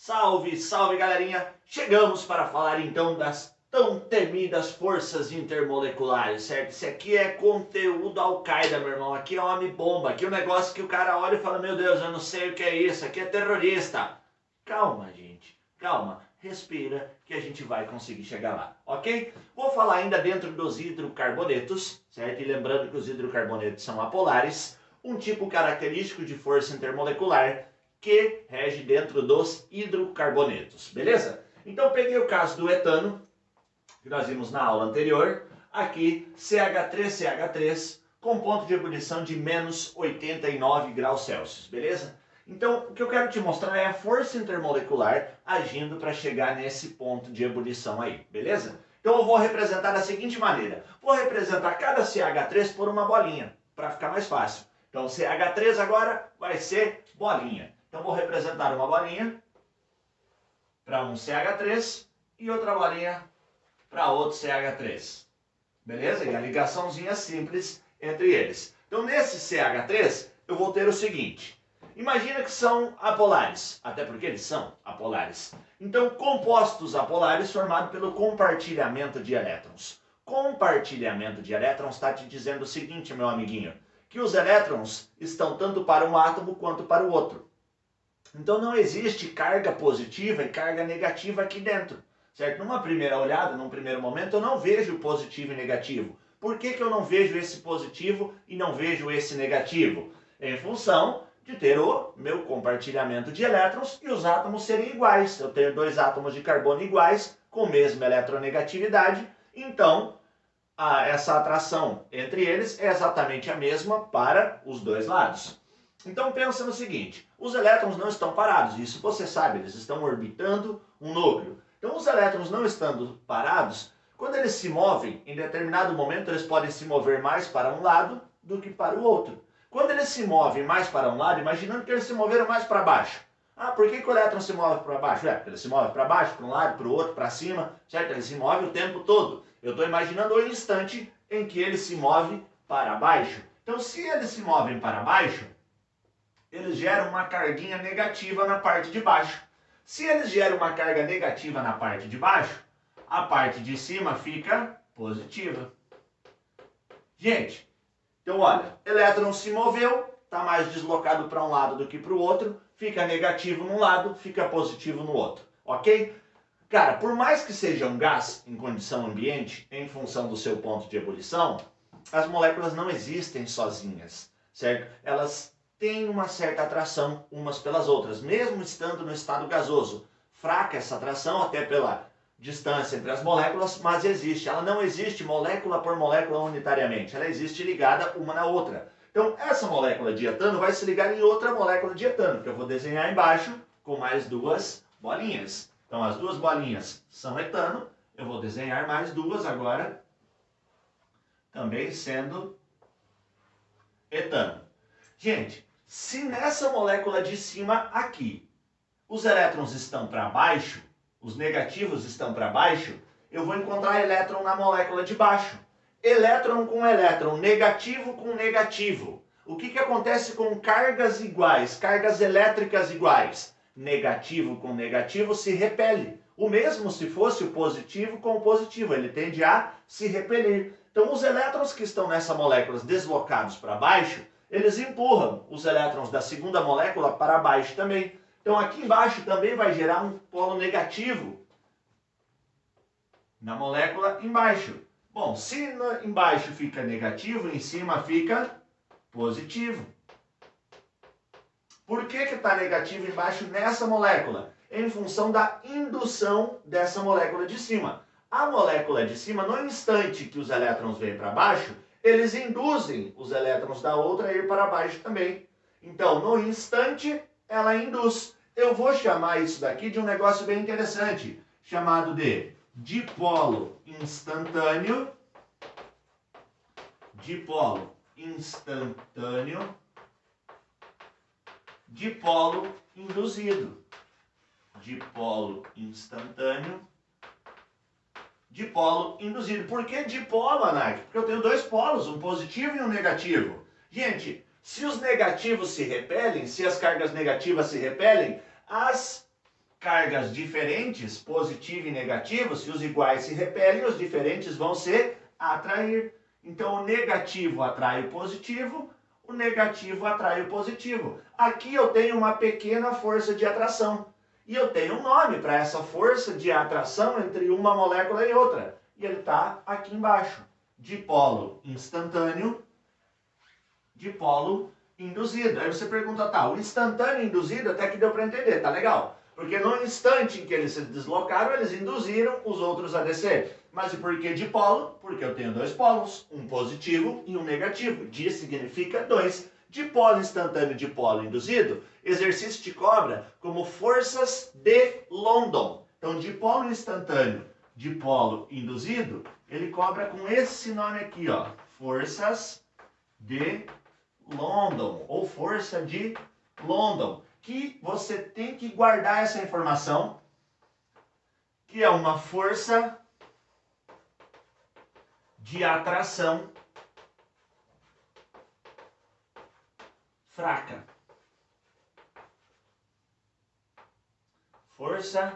Salve, salve galerinha! Chegamos para falar então das tão temidas forças intermoleculares, certo? Isso aqui é conteúdo Al-Qaeda, meu irmão. Aqui é homem-bomba, aqui é um negócio que o cara olha e fala: meu Deus, eu não sei o que é isso, aqui é terrorista. Calma, gente, calma, respira que a gente vai conseguir chegar lá, ok? Vou falar ainda dentro dos hidrocarbonetos, certo? E lembrando que os hidrocarbonetos são apolares, um tipo característico de força intermolecular que rege dentro dos hidrocarbonetos, beleza? Então peguei o caso do etano, que nós vimos na aula anterior, aqui CH3CH3 com ponto de ebulição de menos 89 graus Celsius, beleza? Então o que eu quero te mostrar é a força intermolecular agindo para chegar nesse ponto de ebulição aí, beleza? Então eu vou representar da seguinte maneira, vou representar cada CH3 por uma bolinha, para ficar mais fácil. Então CH3 agora vai ser bolinha. Então vou representar uma bolinha para um CH3 e outra bolinha para outro CH3. Beleza? E a ligaçãozinha simples entre eles. Então nesse CH3 eu vou ter o seguinte. Imagina que são apolares, até porque eles são apolares. Então compostos apolares formados pelo compartilhamento de elétrons. Compartilhamento de elétrons está te dizendo o seguinte, meu amiguinho, que os elétrons estão tanto para um átomo quanto para o outro. Então não existe carga positiva e carga negativa aqui dentro, certo? Numa primeira olhada, num primeiro momento, eu não vejo positivo e negativo. Por que eu não vejo esse positivo e não vejo esse negativo? Em função de ter o meu compartilhamento de elétrons e os átomos serem iguais. Eu ter dois átomos de carbono iguais, com a mesma eletronegatividade, então essa atração entre eles é exatamente a mesma para os dois lados. Então pensa no seguinte, os elétrons não estão parados, isso você sabe, eles estão orbitando um núcleo. Então os elétrons não estando parados, quando eles se movem, em determinado momento eles podem se mover mais para um lado do que para o outro. Quando eles se movem mais para um lado, imaginando que eles se moveram mais para baixo. Ah, por que o elétron se move para baixo? Porque ele se move para baixo, para um lado, para o outro, para cima, certo? Ele se move o tempo todo. Eu estou imaginando o instante em que ele se move para baixo. Então se eles se movem para baixo, eles geram uma carguinha negativa na parte de baixo. Se eles geram uma carga negativa na parte de baixo, a parte de cima fica positiva. Gente, então olha, elétron se moveu, está mais deslocado para um lado do que para o outro, fica negativo num lado, fica positivo no outro, ok? Cara, por mais que seja um gás em condição ambiente, em função do seu ponto de ebulição, as moléculas não existem sozinhas, certo? Elas têm uma certa atração umas pelas outras, mesmo estando no estado gasoso. Fraca essa atração, até pela distância entre as moléculas, mas existe. Ela não existe molécula por molécula unitariamente, ela existe ligada uma na outra. Então, essa molécula de etano vai se ligar em outra molécula de etano, que eu vou desenhar embaixo com mais duas bolinhas. Então, as duas bolinhas são etano, eu vou desenhar mais duas agora, também sendo etano. Gente, se nessa molécula de cima aqui, os elétrons estão para baixo, os negativos estão para baixo, eu vou encontrar elétron na molécula de baixo. Elétron com elétron, negativo com negativo. O que acontece com cargas iguais, cargas elétricas iguais? Negativo com negativo se repele. O mesmo se fosse o positivo com o positivo, ele tende a se repelir. Então os elétrons que estão nessa molécula deslocados para baixo, eles empurram os elétrons da segunda molécula para baixo também. Então aqui embaixo também vai gerar um polo negativo na molécula embaixo. Bom, se embaixo fica negativo, em cima fica positivo. Por que está negativo embaixo nessa molécula? Em função da indução dessa molécula de cima. A molécula de cima, no instante que os elétrons vêm para baixo, eles induzem os elétrons da outra a ir para baixo também. Então, no instante, ela induz. Eu vou chamar isso daqui de um negócio bem interessante, chamado de dipolo instantâneo. Dipolo instantâneo. Dipolo induzido. Dipolo instantâneo. Dipolo induzido. Por que dipolo, Anak? Porque eu tenho dois polos, um positivo e um negativo. Gente, se os negativos se repelem, se as cargas negativas se repelem, as cargas diferentes, positivo e negativo, se os iguais se repelem, os diferentes vão se atrair. Então o negativo atrai o positivo atrai o positivo. Aqui eu tenho uma pequena força de atração. E eu tenho um nome para essa força de atração entre uma molécula e outra. E ele está aqui embaixo. Dipolo instantâneo, dipolo induzido. Aí você pergunta, tá, o instantâneo induzido até que deu para entender, tá legal. Porque no instante em que eles se deslocaram, eles induziram os outros a descer. Mas e por que dipolo? Porque eu tenho dois polos, um positivo e um negativo. Di significa dois. Dipolo instantâneo e dipolo induzido, exercício de cobra como forças de London. Então, dipolo instantâneo, dipolo induzido, ele cobra com esse nome aqui, ó, forças de London, ou força de London, que você tem que guardar essa informação, que é uma força de atração fraca. Força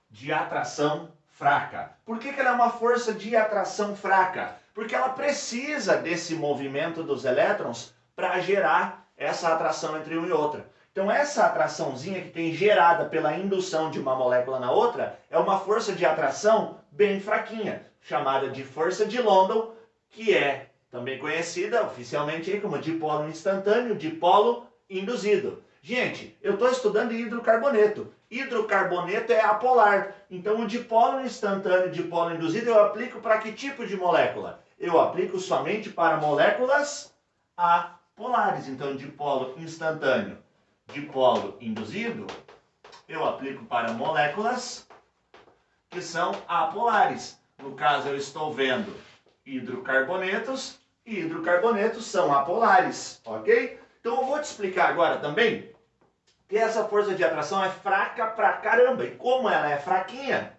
de atração fraca. Por que ela é uma força de atração fraca? Porque ela precisa desse movimento dos elétrons para gerar essa atração entre um e outra. Então essa atraçãozinha que tem gerada pela indução de uma molécula na outra é uma força de atração bem fraquinha, chamada de força de London, que é também conhecida oficialmente aí como dipolo instantâneo, dipolo induzido. Gente, eu estou estudando hidrocarboneto. Hidrocarboneto é apolar. Então o dipolo instantâneo, dipolo induzido, eu aplico para que tipo de molécula? Eu aplico somente para moléculas apolares. Então dipolo instantâneo, dipolo induzido, eu aplico para moléculas que são apolares. No caso, eu estou vendo hidrocarbonetos, e hidrocarbonetos são apolares, ok? Então eu vou te explicar agora também que essa força de atração é fraca pra caramba. E como ela é fraquinha,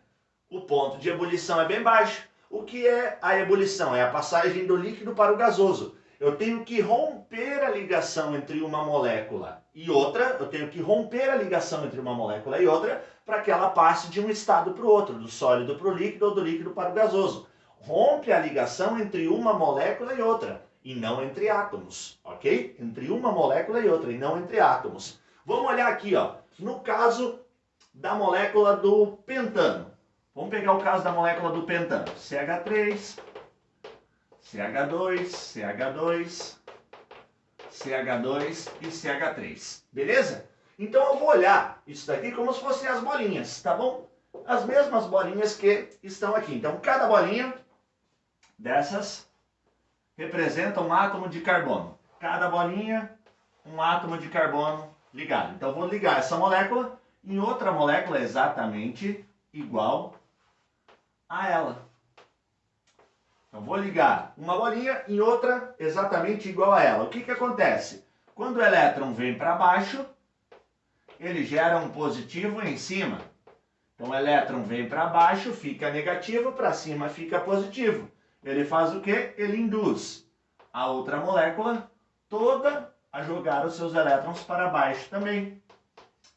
o ponto de ebulição é bem baixo. O que é a ebulição? É a passagem do líquido para o gasoso. Eu tenho que romper a ligação entre uma molécula e outra, eu tenho que romper a ligação entre uma molécula e outra para que ela passe de um estado para o outro, do sólido para o líquido ou do líquido para o gasoso. Rompe a ligação entre uma molécula e outra, e não entre átomos, ok? Entre uma molécula e outra, e não entre átomos. Vamos olhar aqui, ó, no caso da molécula do pentano. Vamos pegar o caso da molécula do pentano. CH3, CH2, CH2, CH2 e CH3. Beleza? Então eu vou olhar isso daqui como se fossem as bolinhas, tá bom? As mesmas bolinhas que estão aqui. Então cada bolinha dessas representa um átomo de carbono. Cada bolinha, um átomo de carbono ligado. Então eu vou ligar essa molécula em outra molécula exatamente igual a ela. Então vou ligar uma bolinha em outra exatamente igual a ela. O que acontece? Quando o elétron vem para baixo, ele gera um positivo em cima. Então o elétron vem para baixo, fica negativo, para cima fica positivo. Ele faz o quê? Ele induz a outra molécula toda a jogar os seus elétrons para baixo também.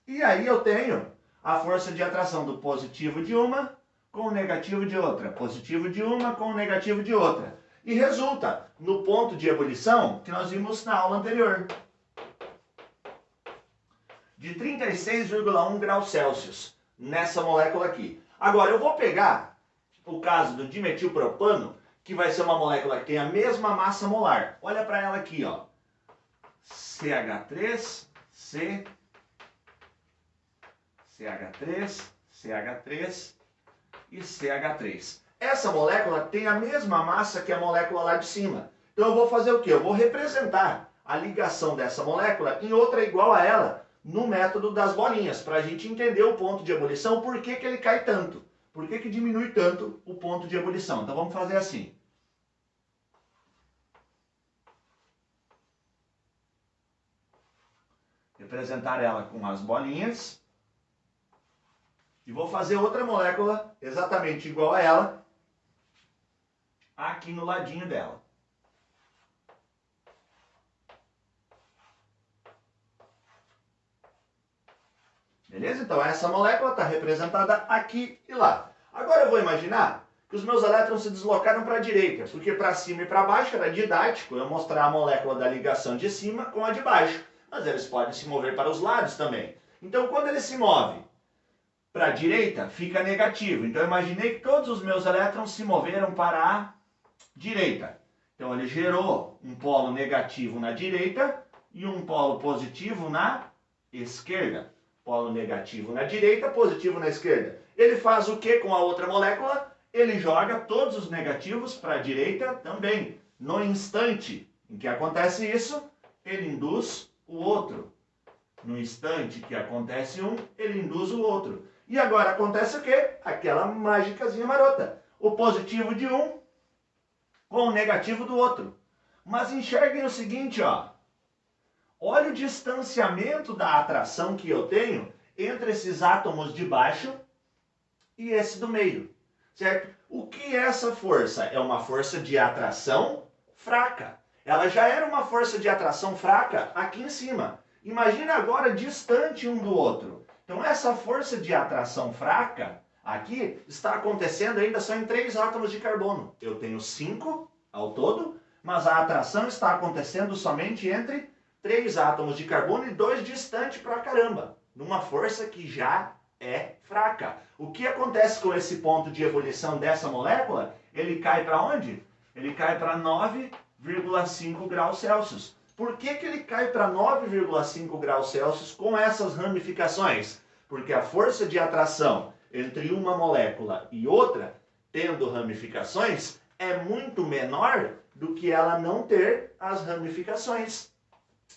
E aí eu tenho a força de atração do positivo de uma com o negativo de outra. Positivo de uma com o negativo de outra. E resulta no ponto de ebulição que nós vimos na aula anterior. De 36,1 graus Celsius nessa molécula aqui. Agora eu vou pegar o caso do dimetilpropano, que vai ser uma molécula que tem a mesma massa molar. Olha para ela aqui, ó. CH3, CH3, CH3 e CH3. Essa molécula tem a mesma massa que a molécula lá de cima. Então eu vou fazer o quê? Eu vou representar a ligação dessa molécula em outra igual a ela no método das bolinhas, para a gente entender o ponto de ebulição, por que ele cai tanto, por que diminui tanto o ponto de ebulição. Então vamos fazer assim. Representar ela com as bolinhas. E vou fazer outra molécula exatamente igual a ela aqui no ladinho dela. Beleza? Então essa molécula está representada aqui e lá. Agora eu vou imaginar que os meus elétrons se deslocaram para a direita, porque para cima e para baixo era didático eu mostrar a molécula da ligação de cima com a de baixo. Mas eles podem se mover para os lados também. Então quando ele se move para a direita, fica negativo. Então eu imaginei que todos os meus elétrons se moveram para a direita. Então ele gerou um polo negativo na direita e um polo positivo na esquerda. Polo negativo na direita, positivo na esquerda. Ele faz o que com a outra molécula? Ele joga todos os negativos para a direita também. No instante em que acontece isso, ele induz o outro. No instante que acontece um, ele induz o outro. E agora acontece o quê? Aquela mágicazinha marota. O positivo de um com o negativo do outro. Mas enxerguem o seguinte, ó. Olha o distanciamento da atração que eu tenho entre esses átomos de baixo e esse do meio, certo? O que é essa força? É uma força de atração fraca. Ela já era uma força de atração fraca aqui em cima. Imagina agora distante um do outro. Então essa força de atração fraca aqui está acontecendo ainda só em 3 átomos de carbono. Eu tenho 5 ao todo, mas a atração está acontecendo somente entre 3 átomos de carbono e 2 distante pra caramba, numa força que já é fraca. O que acontece com esse ponto de ebulição dessa molécula? Ele cai para onde? Ele cai para 9,5 graus Celsius. Por que ele cai para 9,5 graus Celsius com essas ramificações? Porque a força de atração entre uma molécula e outra, tendo ramificações, é muito menor do que ela não ter as ramificações.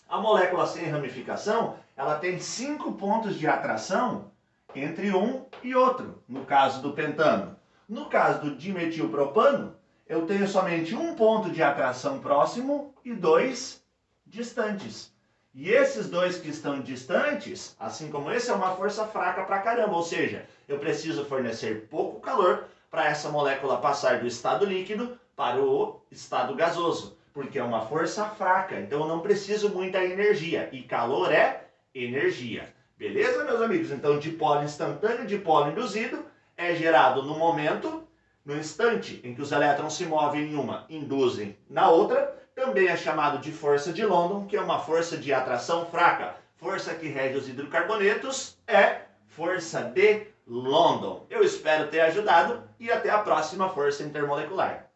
A molécula sem ramificação, ela tem 5 pontos de atração entre um e outro, no caso do pentano. No caso do dimetilpropano, eu tenho somente um ponto de atração próximo e 2 distantes. E esses 2 que estão distantes, assim como esse, é uma força fraca pra caramba, ou seja, eu preciso fornecer pouco calor para essa molécula passar do estado líquido para o estado gasoso, porque é uma força fraca, então eu não preciso muita energia, e calor é energia. Beleza, meus amigos? Então, dipolo instantâneo, dipolo induzido, é gerado no momento, no instante em que os elétrons se movem em uma, induzem na outra. Também é chamado de força de London, que é uma força de atração fraca. Força que rege os hidrocarbonetos é força de London. Eu espero ter ajudado e até a próxima força intermolecular.